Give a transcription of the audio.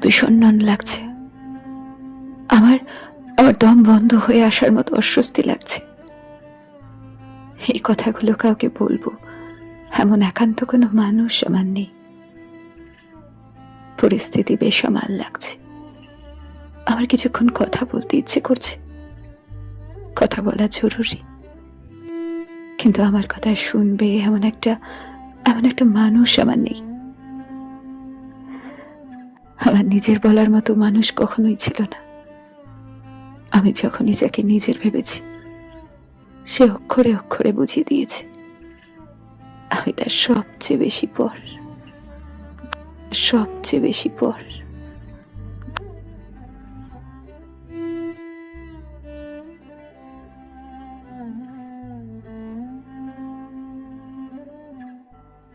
বিষণ্ণ লাগছে। আমার আমার দম বন্ধ হয়ে আসার মতো অস্বস্তি লাগছে। এই কথাগুলো কাউকে বলবো এমন একান্ত কোনো মানুষ আমার নেই। পরিস্থিতি বেসামাল লাগছে। আমার কিছুক্ষণ কথা বলতে ইচ্ছে করছে, কথা বলা জরুরি, কিন্তু আমার কথা শুনবে এমন একটা মানুষ আমার নেই। আমার নিজের বলার মতো মানুষ কখনোই ছিল না। আমি যখনই যাকে নিজের ভেবেছি, সে অক্ষরে অক্ষরে বুঝিয়ে দিয়েছে আমি তার সবচেয়ে বেশি পর।